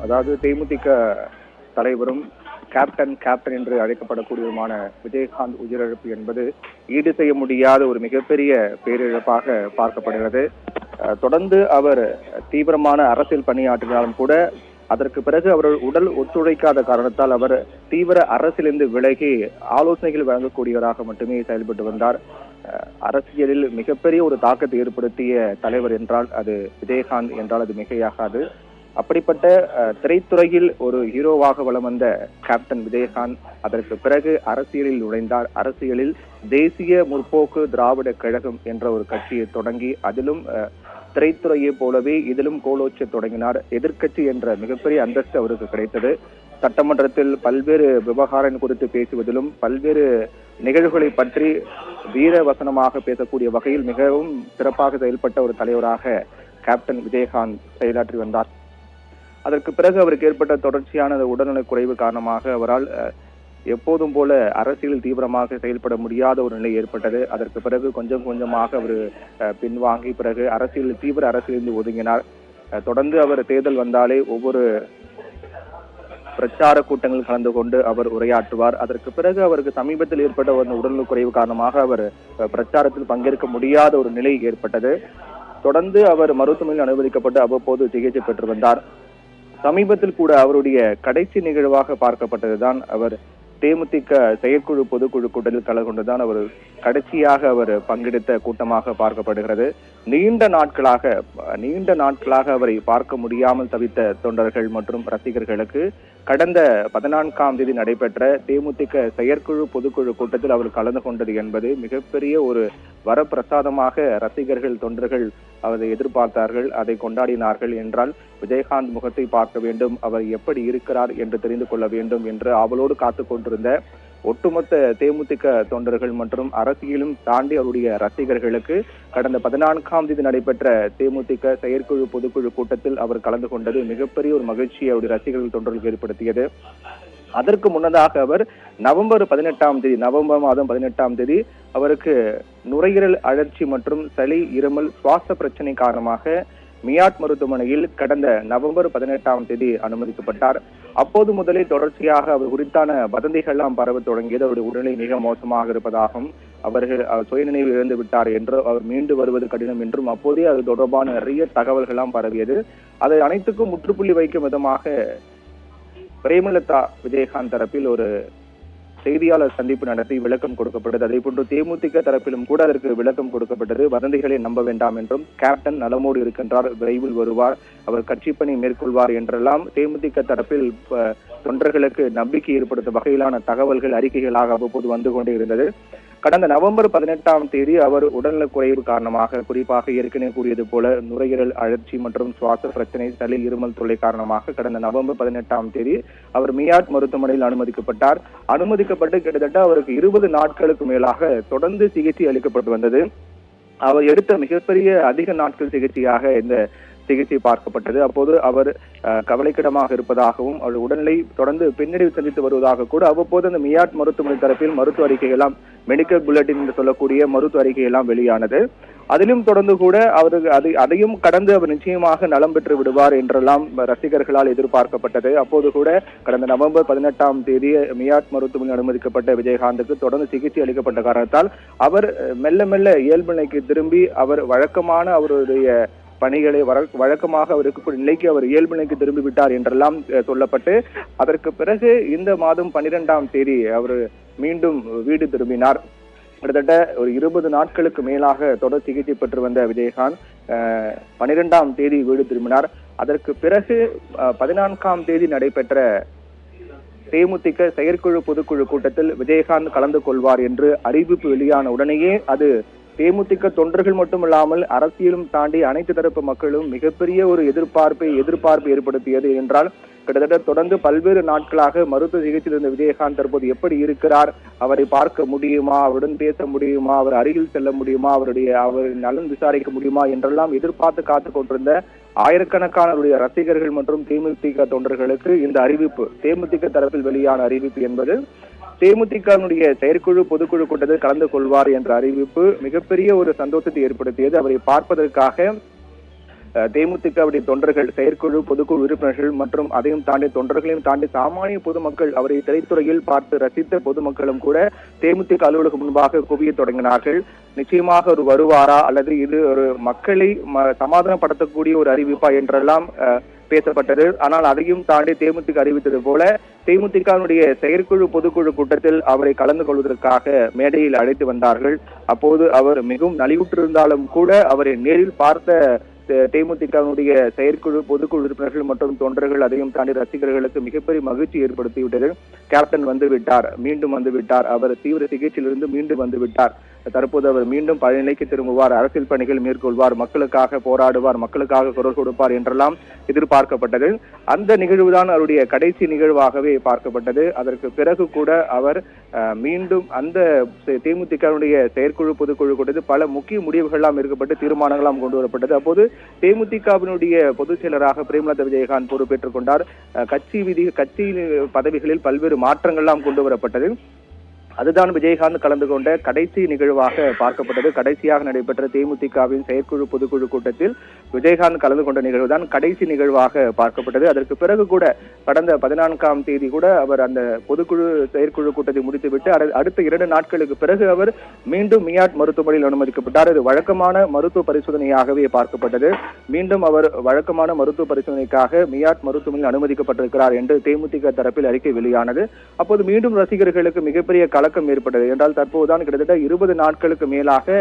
அதாவது தேமுதிக தலைவரும் கேப்டன் என்று அழைக்கப்படக்கூடியதுமான விஜயகாந்த் உயிரிழப்பு என்பது ஈடு செய்ய முடியாத ஒரு மிகப்பெரிய பேரிழப்பாக பார்க்கப்படுகிறது. தொடர்ந்து அவர் தீவிரமான அரசியல் பணியாற்றினாலும் கூட அதற்கு பிறகு அவர் உடல் ஒத்துழைக்காத காரணத்தால் அவர் தீவிர அரசியலிருந்து விலகி ஆலோசனைகள் வழங்கக்கூடியவராக மட்டுமே செயல்பட்டு வந்தார். அரசியலில் மிகப்பெரிய ஒரு தாக்கத்தை ஏற்படுத்திய தலைவர் என்றால் அது விஜயகாந்த் என்றால் அது மிகையாகாது. அப்படிப்பட்ட திரைத்துறையில் ஒரு ஹீரோவாக வலம் வந்த கேப்டன் விஜயகாந்த் அதற்கு பிறகு அரசியலில் நுழைந்தார். அரசியலில் தேசிய முற்போக்கு திராவிட கழகம் என்ற ஒரு கட்சியை தொடங்கி அதிலும் திரைத்துறையை போலவே இதிலும் கோலோச்ச தொடங்கினார். எதிர்க்கட்சி என்ற மிகப்பெரிய அந்தஸ்து அவருக்கு கிடைத்தது. சட்டமன்றத்தில் பல்வேறு விவகாரம் குறித்து பேசுவதிலும் பல்வேறு நிகழ்வுகளை பற்றி வீர வசனமாக பேசக்கூடிய வகையில் மிகவும் சிறப்பாக செயல்பட்ட ஒரு தலைவராக கேப்டன் விஜயகாந்த் செயலாற்றி வந்தார். அதற்கு பிறகு அவருக்கு ஏற்பட்ட தொடர்ச்சியான உடல்நலக் குறைவு காரணமாக அவரால் எப்போதும் போல அரசியல் தீவிரமாக செயல்பட முடியாத ஒரு நிலை ஏற்பட்டது. அதற்கு பிறகு கொஞ்சம் கொஞ்சமாக அவர் பின்வாங்கி பிறகு தீவிர அரசியலிருந்து ஒதுங்கினார். தொடர்ந்து அவர் தேர்தல் வந்தாலே ஒவ்வொரு பிரச்சார கூட்டங்கள் கலந்து கொண்டு அவர் உரையாற்றுவார். அதற்கு பிறகு அவருக்கு சமீபத்தில் ஏற்பட்ட ஒரு உடல்நலக் குறைவு காரணமாக அவர் பிரச்சாரத்தில் பங்கேற்க முடியாத ஒரு நிலை ஏற்பட்டது. தொடர்ந்து அவர் மருத்துவமனையில் அனுமதிக்கப்பட்டு அவ்வப்போது சிகிச்சை பெற்று வந்தார். சமீபத்தில் கூட அவருடைய கடைசி நிகழ்வாக பார்க்கப்பட்டதுதான் அவர் தேமுதிக செயற்குழு பொதுக்குழு கூட்டத்தில் கலந்து கொண்டுதான் அவர் கடைசியாக அவர் பங்கெடுத்த கூட்டமாக பார்க்கப்படுகிறது. நீண்ட நாட்களாக அவரை பார்க்க முடியாமல் தவித்த தொண்டர்கள் மற்றும் ரசிகர்களுக்கு கடந்த 14ஆம் தேதி நடைபெற்ற தேமுதிக செயற்குழு பொதுக்குழு கூட்டத்தில் அவர் கலந்து கொண்டது என்பது மிகப்பெரிய ஒரு வரப்பிரசாதமாக ரசிகர்கள் தொண்டர்கள் அவரை எதிர்பார்த்தார்கள், அதை கொண்டாடினார்கள். என்றால் விஜயகாந்த் முகத்தை பார்க்க வேண்டும், அவர் எப்படி இருக்கிறார் என்று தெரிந்து கொள்ள வேண்டும் என்று ஆவலோடு காத்து கொண்டிருந்த ஒட்டுமொத்த தேமுதிக தொண்டர்கள் மற்றும் அரசியலும் தாண்டி அவருடைய ரசிகர்களுக்கு கடந்த 14ஆம் தேதி நடைபெற்ற தேமுதிக செயற்குழு பொதுக்குழு கூட்டத்தில் அவர் கலந்து கொண்டது மிகப்பெரிய ஒரு மகிழ்ச்சியை அவருடைய ரசிகர்கள் தொண்டர்களுக்கு ஏற்படுத்தியது. அதற்கு முன்னதாக அவர் நவம்பர் மாதம் 18ஆம் தேதி அவருக்கு நுரையீரல் அழற்சி மற்றும் சளி இருமல் சுவாச பிரச்சனை காரணமாக மியாட் மருத்துவமனையில் கடந்த நவம்பர் 18ஆம் தேதி அனுமதிக்கப்பட்டார். அப்போது முதலே தொடர்ச்சியாக அவர் குறித்தான வதந்திகள்லாம் பரவ தொடங்கியது. அவருடைய உடல்நிலை மிக மோசமாக இருப்பதாகவும் அவர்கள் சுயநினைவு இழந்து விட்டார் என்றும் அவர் மீண்டு வருவது கடினம் என்றும் அப்போதே அது தொடர்பான நிறைய தகவல்கள்லாம் பரவியது. அதை அனைத்துக்கும் முற்றுப்புள்ளி வைக்கும் விதமாக பிரேமலதா விஜயகாந்த் தரப்பில் ஒரு செய்தியாளர் சந்திப்பு நடத்தி விளக்கம் கொடுக்கப்பட்டது. அதே போன்று தேமுதிக தரப்பிலும் கூட அதற்கு விளக்கம் கொடுக்கப்பட்டது. வதந்திகளை நம்ப வேண்டாம் என்றும் கேப்டன் நலமோடு இருக்கின்றார், விரைவில் வருவார், அவர் கட்சி பணி மேற்கொள்வார் என்றெல்லாம் தேமுதிக தரப்பில் தொண்டர்களுக்கு நம்பிக்கை ஏற்படுத்தும் வகையிலான தகவல்கள் அறிக்கைகளாக அவ்வப்போது வந்து கொண்டே இருந்தது. கடந்த நவம்பர் 18ஆம் தேதி அவர் உடல்நலக் குறைவு காரணமாக குறிப்பாக ஏற்கனவே கூறியது போல நுரையீரல் அழற்சி மற்றும் சுவாச பிரச்சனை சளி இருமல் தொல்லை காரணமாக கடந்த நவம்பர் 18ஆம் தேதி அவர் மியாட் மருத்துவமனையில் அனுமதிக்கப்பட்டு கிட்டத்தட்ட அவருக்கு 20 நாட்களுக்கு மேலாக தொடர்ந்து சிகிச்சை அளிக்கப்பட்டு வந்தது. அவர் எடுத்த மிகப்பெரிய அதிக நாட்கள் சிகிச்சையாக இந்த சிகிச்சை பார்க்கப்பட்டது. அப்போது அவர் கவலைக்கிடமாக இருப்பதாகவும் அவர் உடல்நிலை தொடர்ந்து பின்னடைவு சந்தித்து வருவதாக கூட அவ்வப்போது அந்த மியாட் மருத்துவமனை தரப்பில் மருத்துவ அறிக்கை எல்லாம் மெடிக்கல் புல்லட்டின் என்று சொல்லக்கூடிய மருத்துவ அறிக்கை எல்லாம் வெளியானது. அதிலும் தொடர்ந்து கூட அதையும் கடந்து அவர் நிச்சயமாக நலம் பெற்று விடுவார் என்றெல்லாம் ரசிகர்களால் எதிர்பார்க்கப்பட்டது. அப்போது கூட கடந்த நவம்பர் 18ஆம் தேதி மியாட் மருத்துவமனையில் அனுமதிக்கப்பட்ட விஜயகாந்துக்கு தொடர்ந்து சிகிச்சை அளிக்கப்பட்ட காரணத்தால் அவர் மெல்ல மெல்ல இயல்பு நிலைக்கு திரும்பி அவர் வழக்கமான அவருடைய பணிகளை வழக்கமாக அவர் இருக்கக்கூடிய நிலைக்கு அவர் இயல்பு நிலைக்கு திரும்பி விட்டார் என்றெல்லாம் சொல்லப்பட்டு அதற்கு பிறகு இந்த மாதம் 12ஆம் தேதி அவர் மீண்டும் வீடு திரும்பினார். கிட்டத்தட்ட ஒரு 20 நாட்களுக்கு மேலாக தொடர் சிகிச்சை பெற்று வந்த விஜயகாந்த் 12ஆம் தேதி வீடு திரும்பினார். அதற்கு பிறகு 14ஆம் தேதி நடைபெற்ற தேமுதிக செயற்குழு பொதுக்குழு கூட்டத்தில் விஜயகாந்த் கலந்து கொள்வார் என்று அறிவிப்பு வெளியான உடனேயே அது தேமுதிக தொண்டர்கள் மட்டுமில்லாமல் அரசியலும் தாண்டி அனைத்து தரப்பு மக்களும் மிகப்பெரிய ஒரு எதிர்பார்ப்பை ஏற்படுத்தியது. என்றால் கிட்டத்தட்ட தொடர்ந்து பல்வேறு நாட்களாக மருத்துவ சிகிச்சையில் இருந்த விஜயகாந்த் தற்போது எப்படி இருக்கிறார், அவரை பார்க்க முடியுமா, அவருடன் பேச முடியுமா, அவர் அருகில் செல்ல முடியுமா, அவர் நலன் விசாரிக்க முடியுமா என்றெல்லாம் எதிர்பார்த்து காத்துக் கொண்டிருந்த ஆயிரக்கணக்கான ரசிகர்கள் மற்றும் தேமுதிக தொண்டர்களுக்கு இந்த அறிவிப்பு, தேமுதிக தரப்பில் வெளியான அறிவிப்பு என்பது தேமுதிகனுடைய செயற்குழு பொதுக்குழு கூட்டத்தில் கலந்து கொள்வார் என்ற அறிவிப்பு மிகப்பெரிய ஒரு சந்தோஷத்தை ஏற்படுத்தியது. அவரை பார்ப்பதற்காக தேமுதிகவுடைய தொண்டர்கள், செயற்குழு, பொதுக்குழு உறுப்பினர்கள் மற்றும் அதையும் தாண்டி தொண்டர்களையும் தாண்டி சாமானிய பொதுமக்கள், அவரை திரைத்துறையில் பார்த்து ரசித்த பொதுமக்களும் கூட தேமுதிக அலுவலகம் முன்பாக குவிய தொடங்கினார்கள். நிச்சயமாக ஒரு வருவாரா அல்லது இது ஒரு மக்களை சமாதானப்படுத்தக்கூடிய ஒரு அறிவிப்பா என்றெல்லாம் பேசப்பட்டது. ஆனால் அதையும் தாண்டி தேமுதிக அறிவித்தது போல தேமுதிகவுடைய செயற்குழு பொதுக்குழு கூட்டத்தில் அவரை கலந்து கொள்வதற்காக மேடையில் அழைத்து வந்தார்கள். அப்போது அவர் மிகவும் நலிவுற்றிருந்தாலும் கூட அவரை நேரில் பார்த்த தேமுதிகவுடைய செயற்குழு, பொதுக்குழு உறுப்பினர்கள் மற்றும் தொண்டர்கள், அதையும் தாண்டி ரசிகர்களுக்கு மிகப்பெரிய மகிழ்ச்சி ஏற்படுத்திவிட்டது. கேப்டன் வந்து விட்டார், மீண்டும் வந்து விட்டார், அவர் தீவிர சிகிச்சையிலிருந்து மீண்டும் வந்து விட்டார், தற்போது அவர் மீண்டும் பழைய நிலைக்கு திரும்புவார், அரசியல் பணிகள் மேற்கொள்வார், மக்களுக்காக போராடுவார், மக்களுக்காக குரல் கொடுப்பார் என்றெல்லாம் எதிர்பார்க்கப்பட்டது. அந்த நிகழ்வுதான் அவருடைய கடைசி நிகழ்வாகவே பார்க்கப்பட்டது. அதற்கு பிறகு கூட அவர் மீண்டும் அந்த தேமுதிகவுடைய செயற்குழு, பொதுக்குழு கூட்டத்தில் பல முக்கிய முடிவுகள்லாம் எடுக்கப்பட்டு தீர்மானங்களாம் கொண்டு வரப்பட்டது. அப்போது தேமுதிகவினுடைய பொதுச் செயலராக பிரேமலதா விஜயகாந்த் பொறுப்பேற்றுக் கொண்டார். கட்சி பதவிகளில் பல்வேறு மாற்றங்கள்லாம் கொண்டு வரப்பட்டது. அதுதான் விஜயகாந்த் கலந்து கொண்ட கடைசி நிகழ்வாக பார்க்கப்பட்டது. கடைசியாக நடைபெற்ற தேமுதிகவின் செயற்குழு, பொதுக்குழு கூட்டத்தில் விஜயகாந்த் கலந்து கொண்ட நிகழ்வுதான் கடைசி நிகழ்வாக பார்க்கப்பட்டது. அதற்கு பிறகு கூட கடந்த 14ஆம் தேதி கூட அவர் அந்த பொதுக்குழு, செயற்குழு கூட்டத்தை முடித்துவிட்டு அடுத்த 2 நாட்களுக்கு பிறகு அவர் மீண்டும் மியாட் மருத்துவமனையில் அனுமதிக்கப்பட்டார். இது வழக்கமான மருத்துவ பரிசோதனையாகவே பார்க்கப்பட்டது. மீண்டும் அவர் வழக்கமான மருத்துவ பரிசோதனைக்காக மியாட் மருத்துவமனையில் அனுமதிக்கப்பட்டிருக்கிறார் என்று தேமுதிக தரப்பில் அறிக்கை வெளியானது. அப்போது மீண்டும் ரசிகர்களுக்கு மிகப்பெரிய கலக்கம் ஏற்பட்டது. என்றால் தற்போதுதான் கிட்டத்தட்ட 20 நாட்களுக்கு மேலாக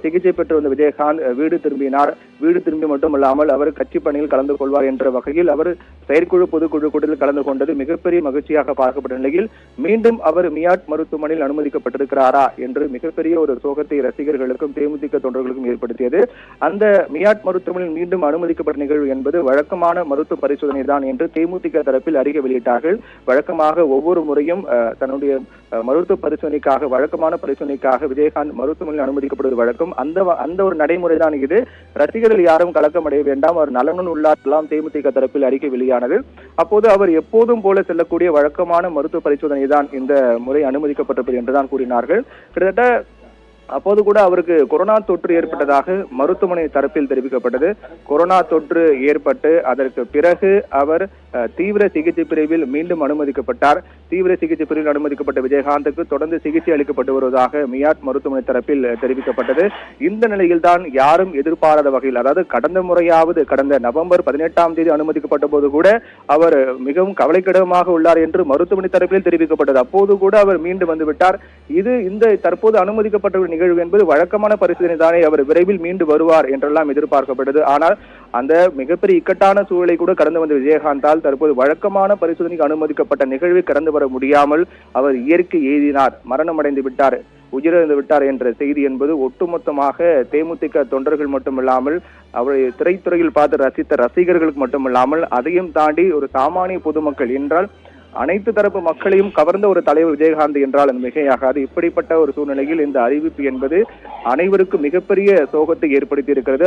சிகிச்சை பெற்று வந்த விஜயகாந்த் வீடு திரும்பினார். வீடு திரும்பி மட்டுமல்லாமல் அவர் கட்சி பணியில் கலந்து கொள்வார் என்ற வகையில் அவர் செயற்குழு, பொதுக்குழு கூட்டத்தில் கலந்து கொண்டது மிகப்பெரிய மகிழ்ச்சியாக பார்க்கப்பட்ட நிலையில் மீண்டும் அவர் மியாட் மருத்துவமனையில் அனுமதிக்கப்பட்டிருக்கிறாரா என்று மிகப்பெரிய ஒரு சோகத்தை ரசிகர்களுக்கும் தேமுதிக தொண்டர்களுக்கும் ஏற்படுத்தியது. அந்த மியாட் மருத்துவமனையில் மீண்டும் அனுமதிக்கப்பட்ட நிகழ்வு என்பது வழக்கமான மருத்துவ பரிசோதனை தான் என்று தேமுதிக தரப்பில் அறிக்கை வெளியிட்டார்கள். வழக்கமாக ஒவ்வொரு முறையும் தன்னுடைய மருத்துவ பரிசோதனைக்காக, வழக்கமான பரிசோதனைக்காக விஜயகாந்த் மருத்துவமனையில் அனுமதிக்கப்படுவது வழக்கம். அந்த ஒரு நடைமுறை தான் இது. ரசிகர்கள் யாரும் கலக்கம் அடைய வேண்டாம், அவர் நலனுடன் உள்ளாரெல்லாம் தேமுதிக தரப்பில் அறிக்கை வெளியானது. அப்போது அவர் எப்போதும் போல செல்லக்கூடிய வழக்கமான மருத்துவ பரிசோதனை தான் இந்த முறை அனுமதிக்கப்பட்டிருப்பது என்றுதான் கூறினார்கள். கிட்டத்தட்ட அப்போது கூட அவருக்கு கொரோனா தொற்று ஏற்பட்டதாக மருத்துவமனை தரப்பில் தெரிவிக்கப்பட்டது. கொரோனா தொற்று ஏற்பட்டு அதற்கு பிறகு அவர் தீவிர சிகிச்சை பிரிவில் மீண்டும் அனுமதிக்கப்பட்டார். தீவிர சிகிச்சை பிரிவில் அனுமதிக்கப்பட்ட விஜயகாந்துக்கு தொடர்ந்து சிகிச்சை அளிக்கப்பட்டு வருவதாக மியாட் மருத்துவமனை தரப்பில் தெரிவிக்கப்பட்டது. இந்த நிலையில் தான் யாரும் எதிர்பாராத வகையில், அதாவது கடந்த முறையாவது கடந்த நவம்பர் 18ஆம் தேதி அனுமதிக்கப்பட்ட போது கூட அவர் மிகவும் கவலைக்கிடமாக உள்ளார் என்று மருத்துவமனை தரப்பில் தெரிவிக்கப்பட்டது. அப்போது கூட அவர் மீண்டும் வந்துவிட்டார். இந்த தற்போது அனுமதிக்கப்பட்ட நிகழ்வு என்பது வழக்கமான பரிசோதனை தானே, அவர் விரைவில் மீண்டு வருவார் என்றெல்லாம் எதிர்பார்க்கப்பட்டது. ஆனால் அந்த மிகப்பெரிய இக்கட்டான சூழலை கூட கடந்து வந்த விஜயகாந்தால் தற்போது வழக்கமான பரிசோதனைக்கு அனுமதிக்கப்பட்ட நிகழ்வை கடந்து வர முடியாமல் அவர் இயற்கை எய்தினார், மரணம் அடைந்து விட்டார், உயிரிழந்து விட்டார் என்ற செய்தி என்பது ஒட்டுமொத்தமாக தேமுதிக தொண்டர்கள் மட்டுமில்லாமல் அவரை திரைத்துறையில் பார்த்து ரசித்த ரசிகர்களுக்கு மட்டுமில்லாமல் அதையும் தாண்டி ஒரு சாமானிய பொதுமக்கள் என்றால் அனைத்து தரப்பு மக்களையும் கவர்ந்த ஒரு தலைவர் விஜயகாந்த் என்றால் அது மிகையாகாது. இப்படிப்பட்ட ஒரு சூழ்நிலையில் இந்த அறிவிப்பு என்பது அனைவருக்கும் மிகப்பெரிய சோகத்தை ஏற்படுத்தி இருக்கிறது.